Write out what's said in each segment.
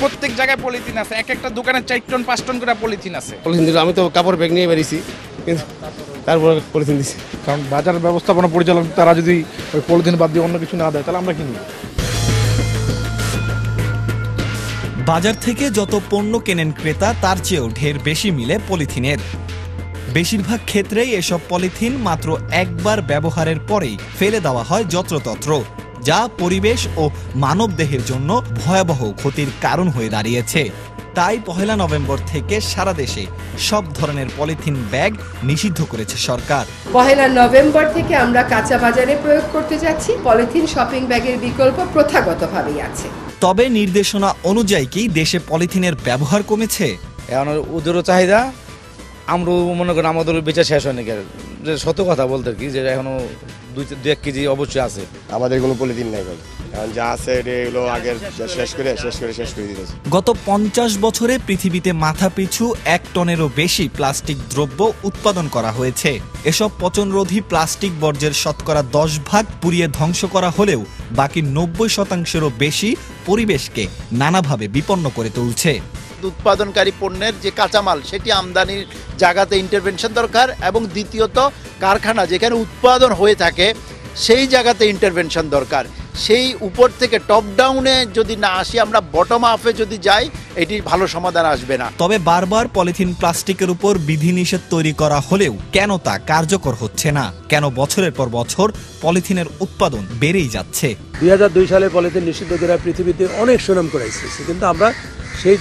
প্রত্যেক জায়গায় পলিথিন আছে, এক একটা দোকানে 4 টন 5 টন করে পলিথিন আছে। পলিথিন দিল, আমি তো কাপড় ব্যাগ নিয়ে বেরিয়েছি, কিন্তু তারপর পলিথিন দিছি। কারণ বাজার ব্যবস্থাপনা পরিচালক তারা যদি ওই পলিথিন বাদ দিয়ে অন্য কিছু না দেয় তাহলে আমরা কিনি। বাজার থেকে যত পণ্য কেনেন ক্রেতা তার চেয়েও ঢের বেশি মিলে পলিথিনের। বেশিরভাগ ক্ষেত্রেই এসব পলিথিন মাত্র একবার ব্যবহারের পরেই ফেলে দেওয়া হয় যত্রতত্র, যা পরিবেশ ও মানবদেহের জন্য ভয়াবহ ক্ষতির কারণ হয়ে দাঁড়িয়েছে। তাই 1 নভেম্বর থেকে সারা দেশে সব ধরনের পলিথিন ব্যাগ নিষিদ্ধ করেছে সরকার। 1 নভেম্বর থেকে আমরা কাঁচা বাজারে প্রয়োগ করতে যাচ্ছি। পলিথিন শপিং ব্যাগের বিকল্প প্রথাগতভাবেই আছে। তবে নির্দেশনা অনুযায়ী কি দেশে পলিথিনের ব্যবহার কমেছে? এখন ওদেরও চাহিদা, আমরা মনে করেন আমাদের বেচা শেষ হয়নি। যে সত্য কথা বলতে কি, যে এখনো 2-1 কেজি অবশ্যই আছে। আমাদের কোনো পলিথিন নাই ভাই, কারণ যা আছে এগুলো আগে শেষ করে দিতেছে। গত 50 বছরে পৃথিবীতে মাথাপিছু 1 টনেরও বেশি প্লাস্টিক দ্রব্য উৎপাদন করা হয়েছে। এসব পচনরোধী প্লাস্টিক বর্জ্যের শতকরা 10 ভাগ পুড়িয়ে ধ্বংস করা হলেও বাকি 90%-এরও বেশি পরিবেশকে নানাভাবে বিপন্ন করে তুলছে। উৎপাদনকারী পণ্যের যে কাঁচামাল সেটি আমদানির জায়গাতে ইন্টারভেনশন দরকার, এবং দ্বিতীয়ত কারখানা যেখানে উৎপাদন হয়ে থাকে সেই জায়গাতে ইন্টারভেনশন দরকার। সেই উপর থেকে টপ ডাউনে যদি না আসি, আমরা বটম আপে যদি যাই, এটি ভালো সমাধান আসবে না। তবে বারবার পলিথিন প্লাস্টিকের উপর বিধিনিষেধ তৈরি করা হলেও কেন তা কার্যকর হচ্ছে না? কেন বছরের পর বছর পলিথিনের উৎপাদন বেড়েই যাচ্ছে? 2002 সালে পলিথিন নিষিদ্ধ করে পৃথিবীতে অনেক সুনাম করে এসেছে, কিন্তু আমরা সেই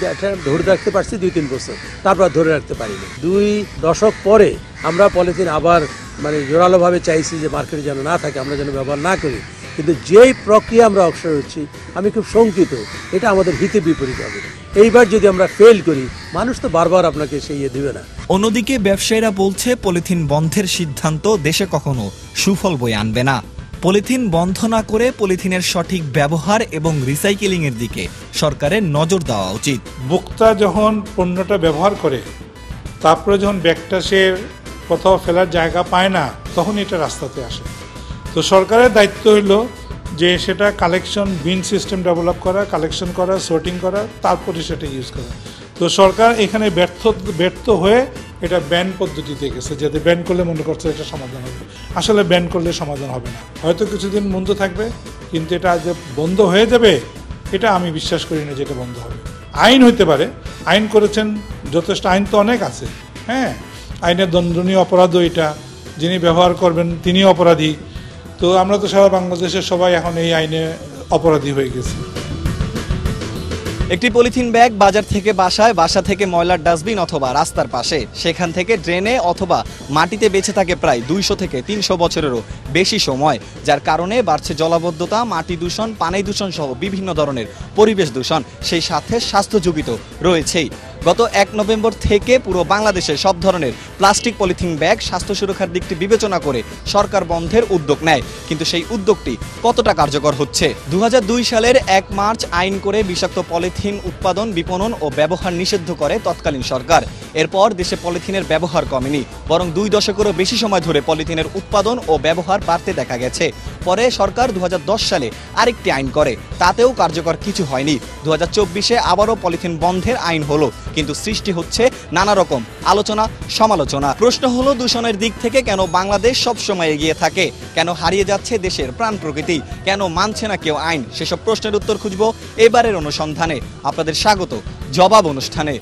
ধরে রাখতে পারছি 2-3 বছর, তারপর ধরে রাখতে পারিনি। 2 দশক পরে আমরা পলিথিন আবার জোরালোভাবে চাইছি যে মার্কেটে যেন না থাকে, আমরা যেন ব্যবহার না করি। কিন্তু যেই প্রক্রিয়া আমরা অগ্রসর হচ্ছি, আমি খুব শঙ্কিত এটা আমাদের হিতে বিপরীত হবে। এইবার যদি আমরা ফেল করি, মানুষ তো বারবার আপনাকে সেই দিবে না। অন্যদিকে ব্যবসায়ীরা বলছে পলিথিন বন্ধের সিদ্ধান্ত দেশে কখনো সুফল বয়ে আনবে না। পলিথিন বন্ধ না করে পলিথিনের সঠিক ব্যবহার এবং রিসাইকেলিং এর দিকে সরকারের নজর দেওয়া উচিত। ভোক্তা যখন পণ্যটা ব্যবহার করে, তারপরে যখন ব্যাগটা সে কোথাও ফেলার জায়গা পায় না, তখন এটা রাস্তাতে আসে। তো সরকারের দায়িত্ব হলো যে সেটা কালেকশন বিন সিস্টেম ডেভেলপ করা, কালেকশন করা, সর্টিং করা, তারপরে সেটা ইউজ করা। তো সরকার এখানে ব্যর্থ হয়ে এটা ব্যান পদ্ধতিতে গেছে, যাতে ব্যান করলে মনে করছে এটা সমাধান হবে। আসলে ব্যান করলে সমাধান হবে না, হয়তো কিছুদিন বন্ধ থাকবে, কিন্তু এটা যে বন্ধ হয়ে যাবে এটা আমি বিশ্বাস করি না যে এটা বন্ধ হবে। আইন হইতে পারে, আইন করেছেন যথেষ্ট, আইন তো অনেক আছে। হ্যাঁ, আইনের দণ্ডনীয় অপরাধও এটা, যিনি ব্যবহার করবেন তিনি অপরাধী। তো আমরা তো সারা বাংলাদেশের সবাই এখন এই আইনে অপরাধী হয়ে গেছি। একটি পলিথিন ব্যাগ বাজার থেকে বাসায়, বাসা থেকে ময়লার ডাস্টবিন অথবা রাস্তার পাশে, সেখান থেকে ড্রেনে অথবা মাটিতে বেঁচে থাকে প্রায় 200 থেকে 300 বছরেরও বেশি সময়, যার কারণে বাড়ছে জলাবদ্ধতা, মাটি দূষণ, পানি দূষণ সহ বিভিন্ন ধরনের পরিবেশ দূষণ। সেই সাথে স্বাস্থ্য ঝুঁকি তো রয়েছেই। গত 1 নভেম্বর থেকে পুরো বাংলাদেশে সব ধরনের প্লাস্টিক পলিথিন ব্যাগ স্বাস্থ্য সুরক্ষার দিকটি বিবেচনা করে সরকার বন্ধের উদ্যোগ নেয়, কিন্তু সেই উদ্যোগটি কতটা কার্যকর হচ্ছে? 2002 সালের 1 মার্চ আইন করে বিষাক্ত পলিথিন উৎপাদন, বিপণন ও ব্যবহার নিষিদ্ধ করে তৎকালীন সরকার। এরপর দেশে পলিথিনের ব্যবহার কমেনি, বরং 2 দশকেরও বেশি সময় ধরে পলিথিনের উৎপাদন ও ব্যবহার বাড়তে দেখা গেছে। পরে সরকার 2010 সালে আরেকটি আইন করে, তাতেও কার্যকর কিছু হয়নি। 2024-এ আবারও পলিথিন বন্ধের আইন হলো, কিন্তু সৃষ্টি হচ্ছে নানা রকম আলোচনা সমালোচনা। প্রশ্ন হলো, দূষণের দিক থেকে কেন বাংলাদেশ সবসময় এগিয়ে থাকে? কেন হারিয়ে যাচ্ছে দেশের প্রাণ প্রকৃতি? কেন মানছে না কেউ আইন? সেসব প্রশ্নের উত্তর খুঁজবো এবারের অনুসন্ধানে। আপনাদের স্বাগত জবাব অনুষ্ঠানে।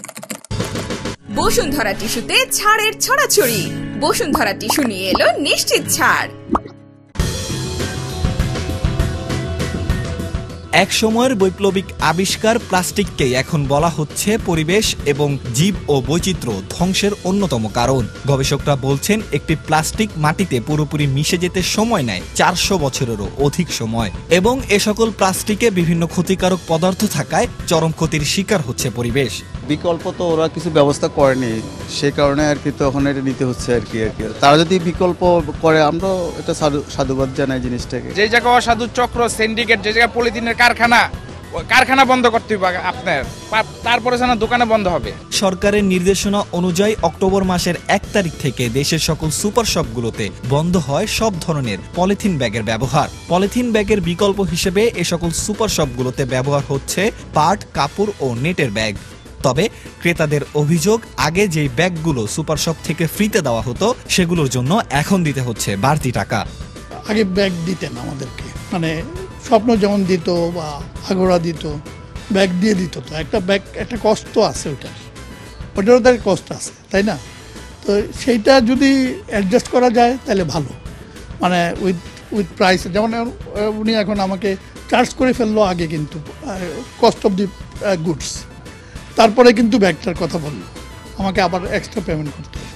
বসুন্ধরা টিস্যুতে ছাড়ের ছড়াছড়ি। বসুন্ধরা টিস্যু নিয়ে এলো নিশ্চিত ছাড়। এক সময়ের বৈপ্লবিক আবিষ্কার প্লাস্টিককে এখন বলা হচ্ছে পরিবেশ এবং জীব ও বৈচিত্র্য ধ্বংসের অন্যতম কারণ। গবেষকরা বলছেন একটি প্লাস্টিক মাটিতে পুরোপুরি মিশে যেতে সময় নেয় 400 বছরেরও অধিক সময়, এবং এ সকল প্লাস্টিকে বিভিন্ন ক্ষতিকারক পদার্থ থাকায় চরম ক্ষতির শিকার হচ্ছে পরিবেশ। বিকল্প তো ওরা কিছু ব্যবস্থা করেনি, সে কারণে আর কি তখন এটা নিতে হচ্ছে আর কি। তারা যদি বিকল্প করে, আমরা এটা সাধুবাদ জানাই জিনিসটাকে। যে জায়গায় অসাধু চক্র, সিন্ডিকেট, যে জায়গায় পলিথিনের কারখানা, কারখানা বন্ধ করতে হবে আপনার, তারপরে যেন দোকানে বন্ধ হবে। সরকারের নির্দেশনা অনুযায়ী অক্টোবর মাসের 1 তারিখ থেকে দেশের সকল সুপার শপগুলোতে বন্ধ হয় সব ধরনের পলিথিন ব্যাগের ব্যবহার। পলিথিন ব্যাগের বিকল্প হিসেবে এ সকল সুপার শপগুলোতে ব্যবহার হচ্ছে পাট, কাপড় ও নেটের ব্যাগ। তবে ক্রেতাদের অভিযোগ, আগে যে ব্যাগগুলো সুপার শপ থেকে ফ্রিতে দেওয়া হতো সেগুলোর জন্য এখন দিতে হচ্ছে বাড়তি টাকা। আগে ব্যাগ দিতেন আমাদেরকে, মানে স্বপ্ন যেমন দিত বা আগোড়া দিত, ব্যাগ দিয়ে দিত। তো একটা ব্যাগ একটা কষ্ট আছে, ওটারও তার কষ্ট আছে, তাই না? তো সেইটা যদি অ্যাডজাস্ট করা যায় তাহলে ভালো, মানে উইথ প্রাইস। যেমন উনি এখন আমাকে চার্জ করে ফেললো আগে, কিন্তু কস্ট অফ দি গুডস, তারপরে কিন্তু ব্যাগটার কথা বললো, আমাকে আবার এক্সট্রা পেমেন্ট করতে হবে।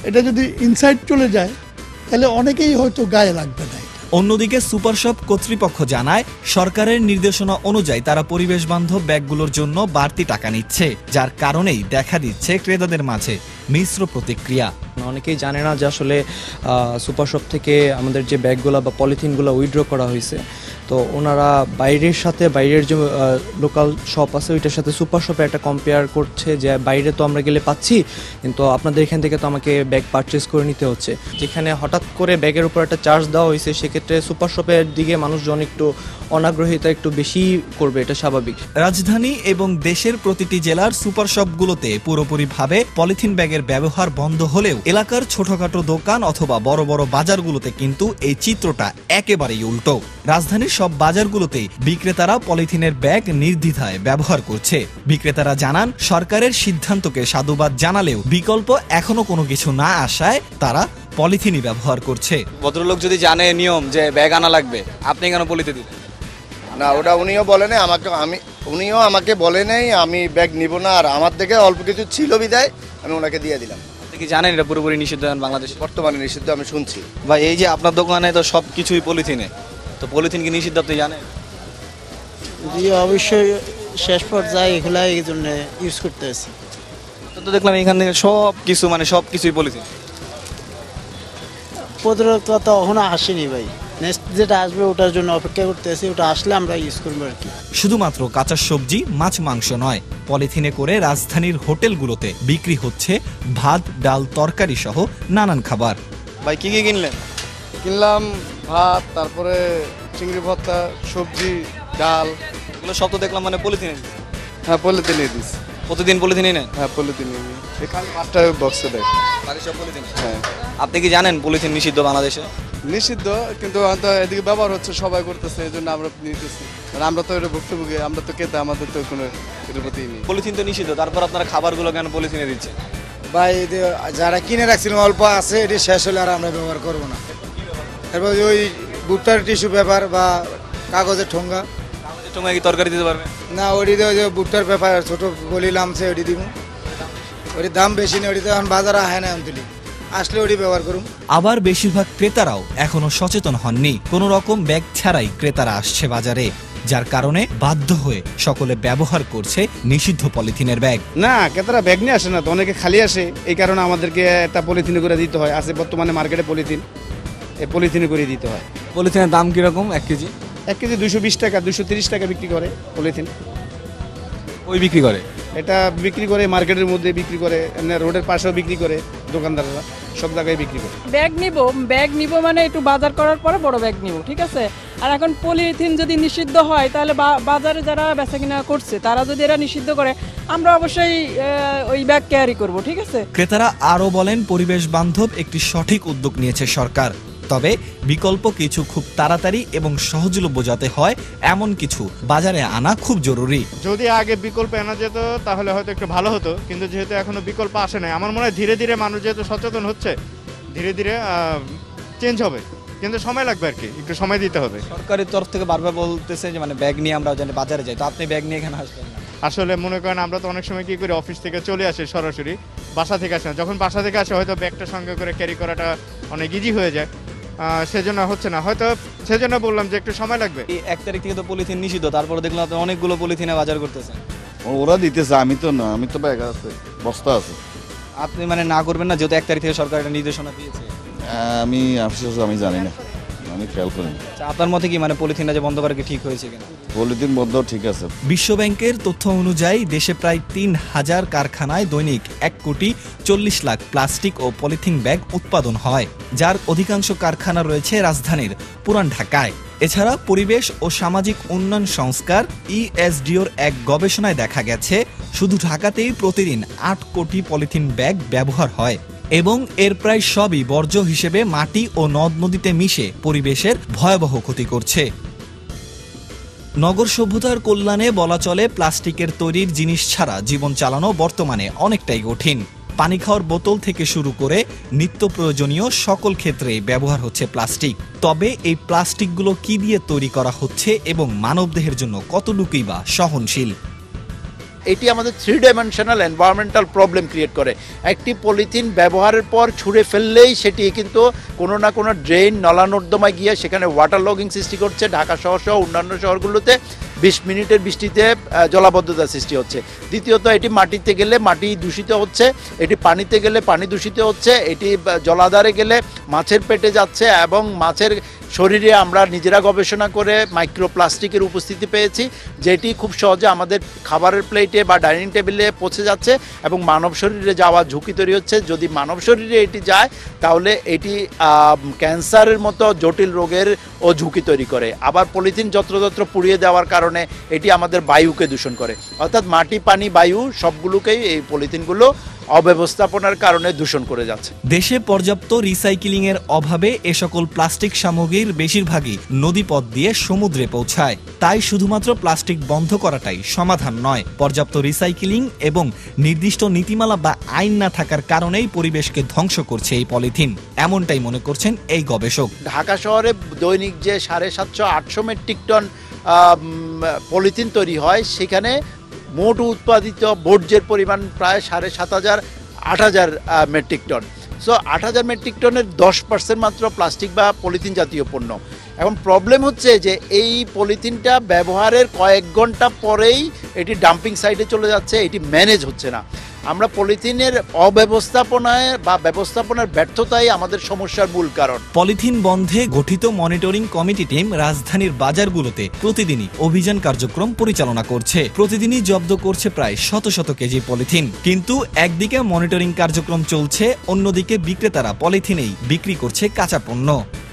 এটা যদি ইনসাইড চলে যায় তাহলে অনেকেই হয়তো গায়ে লাগবে না। অন্যদিকে সুপার শপ কর্তৃপক্ষ জানায়, সরকারের নির্দেশনা অনুযায়ী তারা পরিবেশ বান্ধব ব্যাগগুলোর জন্য বাড়তি টাকা নিচ্ছে, যার কারণেই দেখা দিচ্ছে ক্রেতাদের মাঝে মিশ্র প্রতিক্রিয়া। অনেকেই জানে না যে আসলে সুপার শপ থেকে আমাদের যে ব্যাগগুলো বা পলিথিনগুলো উইথড্র করা হয়েছে, তো ওনারা বাইরের সাথে, বাইরের যে লোকাল শপ আছে ওইটার সাথে সুপার শপে একটা কম্পেয়ার করছে যে বাইরে তো আমরা গেলে পাচ্ছি, কিন্তু আপনাদের এখান থেকে তো আমাকে ব্যাগ পারচেস করে নিতে হচ্ছে। যেখানে হঠাৎ করে ব্যাগের উপর একটা চার্জ দেওয়া হয়েছে, সেক্ষেত্রে সুপার শপের দিকে মানুষজন একটু অনাগ্রহিতা একটু বেশি করবে, এটা স্বাভাবিক। রাজধানী এবং দেশের প্রতিটি জেলার সুপার শপগুলোতে পুরোপুরিভাবে পলিথিন ব্যাগের ব্যবহার বন্ধ হলেও এলাকার ছোটখাটো দোকান অথবা বড় বড় বাজারগুলোতে কিন্তু এই চিত্রটা একেবারেই উল্টো। রাজধানীর সব বাজারগুলোতেই বিক্রেতারা পলিথিনের ব্যাগ নির্দ্বিধায় ব্যবহার করছে। বিক্রেতারা জানান, সরকারের সিদ্ধান্তকে সাধুবাদ জানালেও বিকল্প এখনো কোনো কিছু না আসায় তারা পলিথিনই ব্যবহার করছে। ভদ্রলোক যদি জানে নিয়ম যে ব্যাগ আনা লাগবে, আপনি কেন পলিতে দিলেন না? ওটা উনিও বলে নাই উনিও আমাকে বলে নাই আমি ব্যাগ নিব না, আর আমার থেকে অল্প কিছু ছিল বিদায় আমি ওনাকে দিয়ে দিলাম। আপনি কি জানেন এটা পুরোপুরি নিষিদ্ধ বাংলাদেশে? বর্তমানে নিষিদ্ধ আমি শুনছি। বা এই যে আপনার দোকানে তো সব কিছুই পলিথিনে, তো পলিথিন কি নিষিদ্ধ আপনি জানেন? জি অবশ্যই, শেষ পর্যায়ে এগুলা এই জন্য ইউজ করতে হয়েছে। তো দেখলাম এখান থেকে সব কিছু, মানে সব কিছুই পলিথিন। প্রতিরোধ তো এখনো আসেনি ভাই, নেক্সট যেটা আসবে ওটার জন্য অপেক্ষা করতে আছি, ওটা আসলে আমরা ইউজ করবো আর কি। শুধুমাত্র কাঁচা সবজি, মাছ, মাংস নয়, পলিথিনে করে রাজধানীর হোটেলগুলোতে বিক্রি হচ্ছে ভাত, ডাল, তরকারি সহ নানান খাবার। ভাই কি কি কিনলেন? কিনলাম ভাত, তারপরে চিংড়ি ভর্তা, সবজি, ডাল, এগুলো সব তো দেখলাম মানে পলিথিনে। হ্যাঁ পলিথিনে দিস। প্রতিদিন পলিথিনে নেন? হ্যাঁ পলিথিনে নিই, এখানে 5টা বক্সে দেয়। সব পলিথিন? হ্যাঁ। আপনি কি জানেন পলিথিন নিষিদ্ধ বাংলাদেশে? নিষিদ্ধ, কিন্তু এদিকে ব্যবহার হচ্ছে, সবাই করতেছে, এই জন্য আমরা নিতেছি। আমরা তো এটা ভুক্তভোগী, আমরা তো খেতে, আমাদের তো কোনো এর প্রতি নেই। পলিথিন তো নিষিদ্ধ, তারপর আপনারা খাবারগুলো কেন পলিথিনে দিচ্ছে? ভাই যারা কিনে রাখছিলাম অল্প আছে, এটি শেষ হলে আর আমরা ব্যবহার করবো না। এরপর ওই ভুট্টার টিস্যু পেপার বা কাগজের ঠোঙ্গা। ঠোঙ্গা কি তরকারি দিতে পারবে না? ওইটিতে ওই যে ভুট্টার পেপার ছোট গলি লামছে, ওইটি দিব। ওইটির দাম বেশি নেই, ওইটিতে এখন বাজারে হয় না, তুলি আসলে ওটি ব্যবহার করুন। আবার বেশিরভাগ ক্রেতারাও এখনো সচেতন হননি, কোনো রকম ব্যাগ ছাড়াই ক্রেতারা আসছে বাজারে, যার কারণে বাধ্য হয়ে সকলে ব্যবহার করছে নিষিদ্ধ পলিথিনের ব্যাগ। না, ক্রেতারা ব্যাগ নিয়ে আসে না তো, অনেকে খালি আসে, এই কারণে আমাদেরকে একটা পলিথিনে করে দিতে হয়। আছে বর্তমানে মার্কেটে পলিথিন, এই পলিথিনে করে দিতে হয়। পলিথিনের দাম কিরকম? 1 কেজি? 1 কেজি 220 টাকা, 230 টাকা বিক্রি করে পলিথিন। ওই বিক্রি করে? এটা বিক্রি করে মার্কেটের মধ্যে বিক্রি করে, এমনি রোডের পাশেও বিক্রি করে, দোকানদাররা সব জায়গায় বিক্রি করে। ব্যাগ নিব মানে একটু বাজার করার পরে বড় ব্যাগ নিব, ঠিক আছে? আর এখন পলিথিন যদি নিষিদ্ধ হয় তাহলে বাজারে যারা বেচাকিনা করছে তারা যদি এরা নিষিদ্ধ করে, আমরা অবশ্যই ওই ব্যাগ ক্যারি করব, ঠিক আছে? ক্রেতারা আরও বলেন, পরিবেশ বান্ধব একটি সঠিক উদ্যোগ নিয়েছে সরকার, তবে বিকল্প কিছু খুব তাড়াতাড়ি এবং সহজলভ্য যাতে হয় এমন কিছু বাজারে আনা খুব জরুরি। যদি আগে বিকল্প আনা যেত তাহলে হয়তো একটু ভালো হতো, কিন্তু যেহেতু এখনো বিকল্প আসে নাই, আমার মনে হয় ধীরে ধীরে মানুষ যেহেতু সচেতন হচ্ছে, ধীরে ধীরে চেঞ্জ হবে, কিন্তু সময় লাগবে আর কি, একটু সময় দিতে হবে। সরকারের তরফ থেকে বারবার বলতেছে যে মানে ব্যাগ নিয়ে আমরা বাজারে যাই, তো আপনি ব্যাগ নিয়ে এখানে আসবেন না? আসলে মনে করেন আমরা তো অনেক সময় কি করি, অফিস থেকে চলে আসে সরাসরি, বাসা থেকে আসে না। যখন বাসা থেকে আসে হয়তো ব্যাগটা সঙ্গে করে ক্যারি করাটা অনেক ইজি হয়ে যায়, সেজন্য হচ্ছে না, হয়তো সেজন্য বললাম যে একটু সময় লাগবে। 1 তারিখ থেকে তো পলিথিন নিষিদ্ধ, তারপরে দেখলাম আপনি অনেকগুলো পলিথিনে বাজার করতেছেন। ওরা দিতেছে, আমি তো না, আমি তো ব্যাগ আছে, বস্তা আছে। আপনি মানে না করবেন না, যেহেতু 1 তারিখ থেকে সরকার একটা নির্দেশনা দিয়েছে? আমি জানি না, আমি খেয়াল করিনি। আপনার মতে কি মানে পলিথিনটা যে বন্ধ করা কি ঠিক হয়েছে কিনা? পলিথিন বন্ধ ঠিক আছে। বিশ্বব্যাংকের তথ্য অনুযায়ী দেশে প্রায় ৩,০০০ কারখানায় দৈনিক ১,৪০,০০,০০০ প্লাস্টিক ও পলিথিন ব্যাগ উৎপাদন হয়, যার অধিকাংশ কারখানা রয়েছে রাজধানীর পুরান ঢাকায়। এছাড়া পরিবেশ ও সামাজিক উন্নয়ন সংস্কার ESDOর এক গবেষণায় দেখা গেছে শুধু ঢাকাতেই প্রতিদিন ৮ কোটি পলিথিন ব্যাগ ব্যবহার হয় এবং এর প্রায় সবই বর্জ্য হিসেবে মাটি ও নদ নদীতে মিশে পরিবেশের ভয়াবহ ক্ষতি করছে। নগর সভ্যতার কল্যাণে বলা চলে প্লাস্টিকের তৈরির জিনিস ছাড়া জীবন চালানো বর্তমানে অনেকটাই কঠিন। পানি খাওয়ার বোতল থেকে শুরু করে নিত্য প্রয়োজনীয় সকল ক্ষেত্রে ব্যবহার হচ্ছে প্লাস্টিক। তবে এই প্লাস্টিকগুলো কি দিয়ে তৈরি করা হচ্ছে এবং মানবদেহের জন্য কতটুকুই বা সহনশীল? এটি আমাদের 3 ডাইমেনশনাল এনভায়রনমেন্টাল প্রবলেম ক্রিয়েট করে। একটি পলিথিন ব্যবহারের পর ছুঁড়ে ফেললেই সেটি কিন্তু কোনো না কোনো ড্রেন নলা নর্দমায় গিয়ে সেখানে ওয়াটার লগিং সৃষ্টি করছে। ঢাকা শহর সহ অন্যান্য শহরগুলোতে 20 মিনিটের বৃষ্টিতে জলাবদ্ধতা সৃষ্টি হচ্ছে। দ্বিতীয়ত এটি মাটিতে গেলে মাটি দূষিত হচ্ছে, এটি পানিতে গেলে পানি দূষিত হচ্ছে, এটি জলাধারে গেলে মাছের পেটে যাচ্ছে এবং মাছের শরীরে আমরা নিজেরা গবেষণা করে মাইক্রোপ্লাস্টিকের উপস্থিতি পেয়েছি, যেটি খুব সহজে আমাদের খাবারের প্লেটে বা ডাইনিং টেবিলে পৌঁছে যাচ্ছে এবং মানব শরীরে যাওয়ার ঝুঁকি তৈরি হচ্ছে। যদি মানব শরীরে এটি যায় তাহলে এটি ক্যান্সারের মতো জটিল রোগের ও ঝুঁকি তৈরি করে। আবার পলিথিন যত্রতত্র পুড়িয়ে দেওয়ার কারণে এটি আমাদের বায়ুকে দূষণ করে, অর্থাৎ মাটি পানি বায়ু সবগুলোকেই এই পলিথিনগুলো অব্যবস্থাপনার কারণে দূষণ করে যাচ্ছে। দেশে পর্যাপ্ত রিসাইক্লিং এর অভাবে এ সকল প্লাস্টিক সামগ্রীর বেশিরভাগই নদীপথ দিয়ে সমুদ্রে পৌঁছায়। তাই শুধুমাত্র প্লাস্টিক বন্ধ করাটাই সমাধান নয়, পর্যাপ্ত রিসাইক্লিং এবং নির্দিষ্ট নীতিমালা বা আইন না থাকার কারণেই পরিবেশকে ধ্বংস করছে এই পলিথিন, এমনটাই মনে করছেন এই গবেষক। ঢাকা শহরে দৈনিক যে 750-800 মেট্রিক টন পলিথিন তৈরি হয়, সেখানে মোট উৎপাদিত বর্জ্যের পরিমাণ প্রায় 7,500-8,000 মেট্রিক টন। সো 8,000 মেট্রিক টনের 10% মাত্র প্লাস্টিক বা পলিথিন জাতীয় পণ্য। এখন প্রবলেম হচ্ছে যে এই পলিথিনটা ব্যবহারের কয়েক ঘন্টা পরেই এটি ডাম্পিং সাইটে চলে যাচ্ছে, এটি ম্যানেজ হচ্ছে না। আমরা পলিথিনের অব্যবস্থাপনায় বা ব্যবস্থাপনার ব্যর্থতাই আমাদের সমস্যার মূল কারণ। পলিথিন বন্ধে গঠিত মনিটরিং কমিটি টিম রাজধানীর বাজারগুলোতে প্রতিদিনই অভিযান কার্যক্রম পরিচালনা করছে। প্রতিদিনই জব্দ করছে প্রায় শত শত কেজি পলিথিন। কিন্তু একদিকে মনিটরিং কার্যক্রম চলছে, অন্যদিকে বিক্রেতারা পলিথিনেই বিক্রি করছে কাঁচা পণ্য।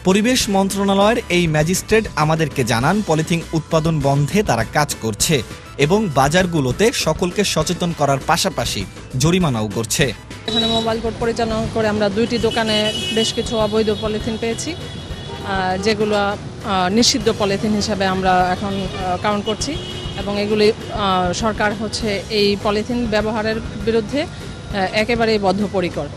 পরিবেশ মন্ত্রণালয়ের এই ম্যাজিস্ট্রেট আমাদেরকে জানান পলিথিন উৎপাদন বন্ধে তারা কাজ করছে এবং বাজারগুলোতে সকলকে সচেতন করার পাশাপাশি জরিমানাও করছে। এখানে মোবাইল কোর্ট পরিচালনা করে আমরা 2টি দোকানে বেশ কিছু অবৈধ পলিথিন পেয়েছি, যেগুলো নিষিদ্ধ পলিথিন হিসাবে আমরা এখন কাউন্ট করছি এবং এগুলি সরকার হচ্ছে এই পলিথিন ব্যবহারের বিরুদ্ধে একেবারেই বদ্ধপরিকর।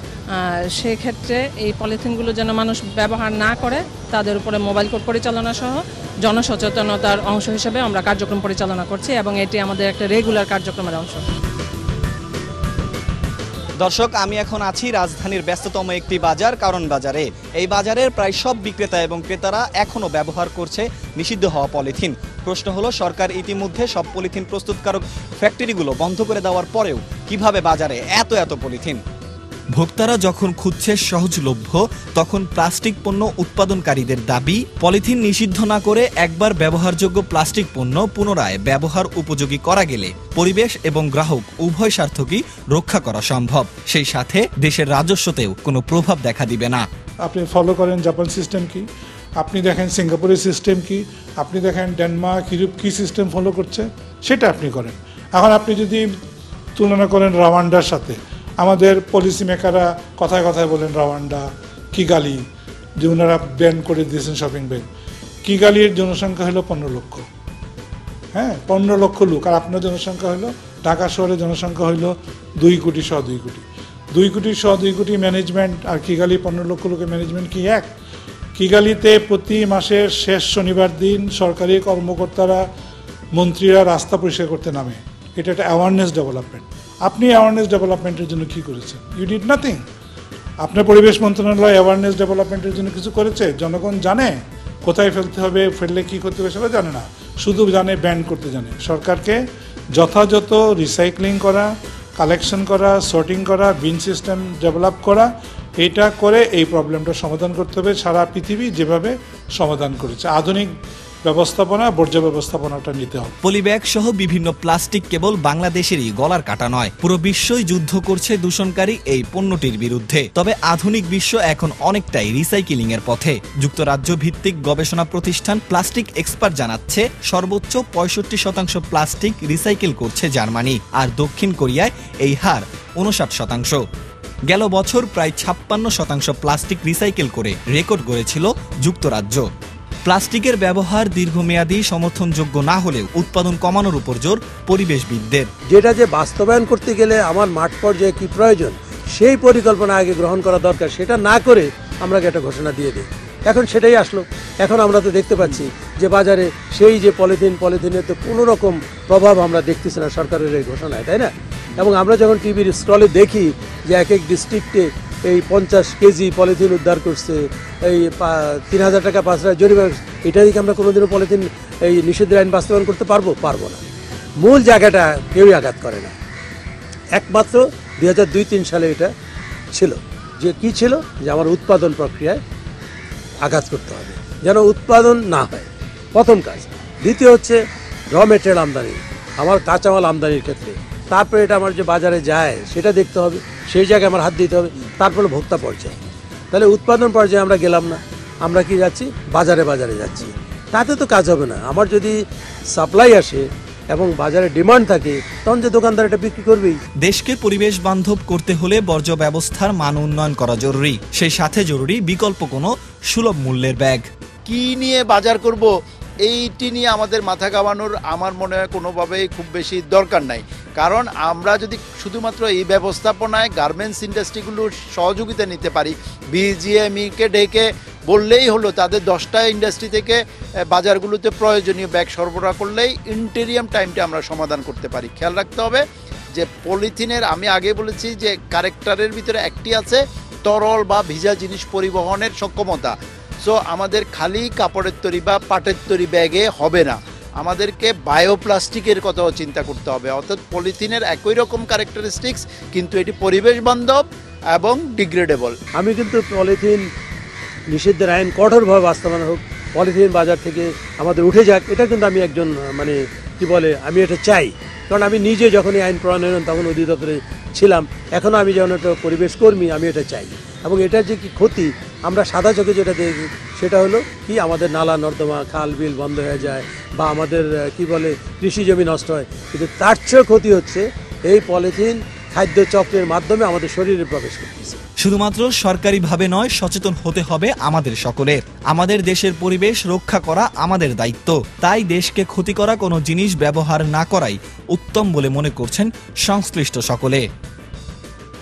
সেক্ষেত্রে এই পলিথিনগুলো যেন মানুষ ব্যবহার না করে তাদের উপরে মোবাইল কোর্ট পরিচালনা সহ জনসচেতনতার অংশ হিসেবে আমরা কার্যক্রম পরিচালনা করছি এবং এটি আমাদের একটা রেগুলার কার্যক্রমের অংশ। দর্শক, আমি এখন আছি রাজধানীর ব্যস্ততম একটি বাজার, কারণ বাজারে। এই বাজারের প্রায় সব বিক্রেতা এবং ক্রেতারা এখনও ব্যবহার করছে নিষিদ্ধ হওয়া পলিথিন। প্রশ্ন হলো, সরকার ইতিমধ্যে সব পলিথিন প্রস্তুতকারক ফ্যাক্টরিগুলো বন্ধ করে দেওয়ার পরেও কিভাবে বাজারে এত পলিথিন? ভোক্তারা যখন খুঁজছে সহজলভ্য, তখন প্লাস্টিক পণ্য উৎপাদনকারীদের দাবি পলিথিন নিষিদ্ধ না করে একবার ব্যবহারযোগ্য প্লাস্টিক পণ্য পুনরায় ব্যবহার উপযোগী করা গেলে পরিবেশ এবং গ্রাহক উভয় স্বার্থকেই রক্ষা করা সম্ভব। সেই সাথে দেশের রাজস্বতেও কোনো প্রভাব দেখা দিবে না। আপনি ফলো করেন জাপান সিস্টেম কি, আপনি দেখেন সিঙ্গাপুরের সিস্টেম কি, আপনি দেখেন ডেনমার্ক ইউরোপ কি সিস্টেম ফলো করছে, সেটা আপনি করেন। এখন আপনি যদি তুলনা করেন রাওয়ান্ডার সাথে, আমাদের পলিসি মেকাররা কথায় কথায় বলেন রাওয়ান্ডা, কিগালি, যে ওনারা ব্যান করে দিয়েছেন শপিং ব্যাগ। কিগালির জনসংখ্যা হলো 15 লক্ষ, হ্যাঁ 15 লক্ষ লোক, আর আপনার জনসংখ্যা হলো, ঢাকা শহরের জনসংখ্যা হলো 2 কোটি সহ 2 কোটি। 2 কোটি সহ 2 কোটি ম্যানেজমেন্ট আর কিগালি 15 লক্ষ লোকের ম্যানেজমেন্ট কি এক? কিগালিতে প্রতি মাসের শেষ শনিবার দিন সরকারি কর্মকর্তারা, মন্ত্রীরা রাস্তা পরিষ্কার করতে নামে। এটা একটা অ্যাওয়ারনেস ডেভেলপমেন্ট। আপনি অ্যাওয়ারনেস ডেভেলপমেন্টের জন্য কি করেছেন? You did nothing. আপনার পরিবেশ মন্ত্রণালয় অ্যাওয়ারনেস ডেভেলপমেন্টের জন্য কিছু করেছে? জনগণ জানে কোথায় ফেলতে হবে, ফেললে কী করতে হবে সেটা জানে না, শুধু জানে ব্যান করতে জানে। সরকারকে যথাযথ রিসাইক্লিং করা, কালেকশন করা, সর্টিং করা, বিন সিস্টেম ডেভেলপ করা, এটা করে এই প্রবলেমটা সমাধান করতে হবে। সারা পৃথিবী যেভাবে সমাধান করেছে, আধুনিক ব্যবস্থাপনা, বর্জ্য ব্যবস্থাপনাটা নিতে হবে। পলিব্যাগ সহ বিভিন্ন প্লাস্টিক কেবল বাংলাদেশেরই গলার কাটা নয়, পুরো বিশ্বই যুদ্ধ করছে দূষণকারী এই পণ্যটির বিরুদ্ধে। তবে আধুনিক বিশ্ব এখন অনেকটাই রিসাইকেলিং এর পথে। যুক্তরাজ্য ভিত্তিক গবেষণা প্রতিষ্ঠান প্লাস্টিক এক্সপার্ট জানাচ্ছে সর্বোচ্চ 65% প্লাস্টিক রিসাইকেল করছে জার্মানি, আর দক্ষিণ কোরিয়ায় এই হার 59%। গেল বছর প্রায় 56% প্লাস্টিক রিসাইকেল করে রেকর্ড গড়েছিল যুক্তরাজ্য। প্লাস্টিকের ব্যবহার দীর্ঘমেয়াদী সমর্থনযোগ্য না হলেও উৎপাদন কমানোর উপর জোর পরিবেশবিদদের। যেটা যে বাস্তবায়ন করতে গেলে আমার মাঠ পর্যায়ে কি প্রয়োজন সেই পরিকল্পনা আগে গ্রহণ করা দরকার, সেটা না করে আমরা একটা ঘোষণা দিয়ে দিই। এখন সেটাই আসলো। এখন আমরা তো দেখতে পাচ্ছি যে বাজারে সেই যে পলিথিনের তো কোনো রকম প্রভাব আমরা দেখতেছি না সরকারের এই ঘোষণায়, তাই না? এবং আমরা যখন টিভির স্ক্রলে দেখি যে এক এক ডিস্ট্রিক্টে এই 50 কেজি পলিথিন উদ্ধার করছে, এই 3000 টাকা 5,000 জরিমানা, এটা দিকে আমরা কোনোদিনও পলিথিন এই নিষেধের আইন বাস্তবায়ন করতে পারবো না। মূল জায়গাটা কেউই আঘাত করে না। একমাত্র 2002-03 সালে এটা ছিল যে কি ছিল, যে আমার উৎপাদন প্রক্রিয়ায় আঘাত করতে হবে, যেন উৎপাদন না হয়, প্রথম কাজ। দ্বিতীয় হচ্ছে র মেটেরিয়াল আমদানি, আমার কাঁচামাল আমদানির ক্ষেত্রে। তারপরে এটা আমার যে বাজারে যায় সেটা দেখতে হবে, সেই জায়গায় আমার হাত দিতে হবে। তারপরে ভোক্তা পর্যায়ে। তাহলে উৎপাদন পর্যায়ে আমরা গেলাম না, আমরা কি যাচ্ছি বাজারে যাচ্ছি, তাতে তো কাজ হবে না। আমার যদি সাপ্লাই আসে এবং বাজারে ডিমান্ড থাকে, তখন যে দোকানদার এটা বিক্রি করবেই। দেশকে পরিবেশ বান্ধব করতে হলে বর্জ্য ব্যবস্থার মান উন্নয়ন করা জরুরি, সেই সাথে জরুরি বিকল্প কোনো সুলভ মূল্যের ব্যাগ। কি নিয়ে বাজার করব এইটি নিয়ে আমাদের মাথা ঘামানোর আমার মনে হয় কোনোভাবেই খুব বেশি দরকার নাই। কারণ আমরা যদি শুধুমাত্র এই ব্যবস্থাপনায় গার্মেন্টস ইন্ডাস্ট্রিগুলোর সহযোগিতা নিতে পারি, বিজিএমইকে ডেকে বললেই হলো, তাদের 10টা ইন্ডাস্ট্রি থেকে বাজারগুলোতে প্রয়োজনীয় ব্যাগ সরবরাহ করলেই ইন্টেরিয়াম টাইমটা আমরা সমাধান করতে পারি। খেয়াল রাখতে হবে যে পলিথিনের, আমি আগে বলেছি যে ক্যারেক্টারের ভিতরে একটি আছে তরল বা ভিজা জিনিস পরিবহনের সক্ষমতা। সো আমাদের খালি কাপড়ের তৈরি বা পাটের তৈরি ব্যাগে হবে না, আমাদেরকে বায়োপ্লাস্টিকের কথাও চিন্তা করতে হবে। অর্থাৎ পলিথিনের একই রকম ক্যারেক্টারিস্টিক্স, কিন্তু এটি পরিবেশ বান্ধব এবং ডিগ্রেডেবল। আমি কিন্তু পলিথিন নিষিদ্ধের আইন কঠোরভাবে বাস্তবায়ন হোক, পলিথিন বাজার থেকে আমাদের উঠে যাক, এটা কিন্তু আমি একজন আমি এটা চাই। কারণ আমি নিজে যখন এই আইন প্রণয়ন তখন অধিদপ্তরে ছিলাম, এখনও আমি যখন একটা পরিবেশ কর্মী, আমি এটা চাই। এবং এটার যে কি ক্ষতি আমরা সাদা চোখে যেটা দেখি সেটা হলো কি, আমাদের নালা নর্দমা খাল বিল বন্ধ হয়ে যায়, বা আমাদের কৃষি জমি নষ্ট হয়। কিন্তু তার চেয়েও ক্ষতি হচ্ছে এই পলিথিন খাদ্য চক্রের মাধ্যমে আমাদের শরীরে প্রবেশ করতেছে। শুধুমাত্র সরকারিভাবে নয়, সচেতন হতে হবে আমাদের সকলের। আমাদের দেশের পরিবেশ রক্ষা করা আমাদের দায়িত্ব। তাই দেশকে ক্ষতি করা কোনো জিনিস ব্যবহার না করাই উত্তম বলে মনে করছেন সংশ্লিষ্ট সকলে।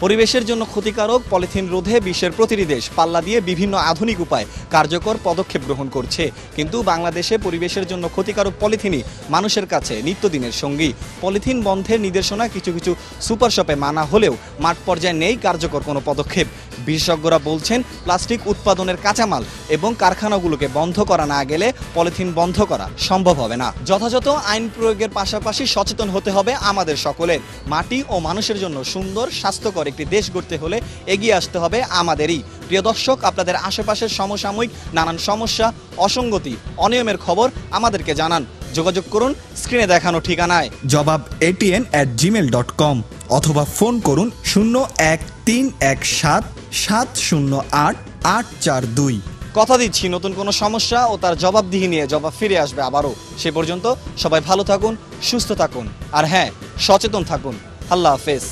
পরিবেশের জন্য ক্ষতিকারক পলিথিন রোধে বিশ্বের প্রতিটি দেশ পাল্লা দিয়ে বিভিন্ন আধুনিক উপায় কার্যকর পদক্ষেপ গ্রহণ করছে, কিন্তু বাংলাদেশে পরিবেশের জন্য ক্ষতিকারক পলিথিনই মানুষের কাছে নিত্যদিনের সঙ্গী। পলিথিন বন্ধের নির্দেশনা কিছু কিছু সুপার শপে মানা হলেও মাঠ পর্যায়ে নেই কার্যকর কোনো পদক্ষেপ। বিশেষজ্ঞরা বলছেন, প্লাস্টিক উৎপাদনের কাঁচামাল এবং কারখানাগুলোকে বন্ধ করা না গেলে পলিথিন বন্ধ করা সম্ভব হবে না। যথাযথ আইন প্রয়োগের পাশাপাশি সচেতন হতে হবে আমাদের সকলের। মাটি ও মানুষের জন্য সুন্দর স্বাস্থ্যকর একটি দেশ গড়তে হলে এগিয়ে আসতে হবে আমাদেরই। প্রিয় দর্শক, আপনাদের আশেপাশের সমসাময়িক নানান সমস্যা, অসঙ্গতি, অনিয়মের খবর আমাদেরকে জানান। যোগাযোগ করুন স্ক্রিনে দেখানো ঠিকানায় jobapatn@gmail.com অথবা ফোন করুন 013117708842। কথা দিচ্ছি, নতুন কোনো সমস্যা ও তার জবাবদিহি নিয়ে জবাব ফিরে আসবে আবারও। সে পর্যন্ত সবাই ভালো থাকুন, সুস্থ থাকুন, আর হ্যাঁ, সচেতন থাকুন। আল্লাহ হাফেজ।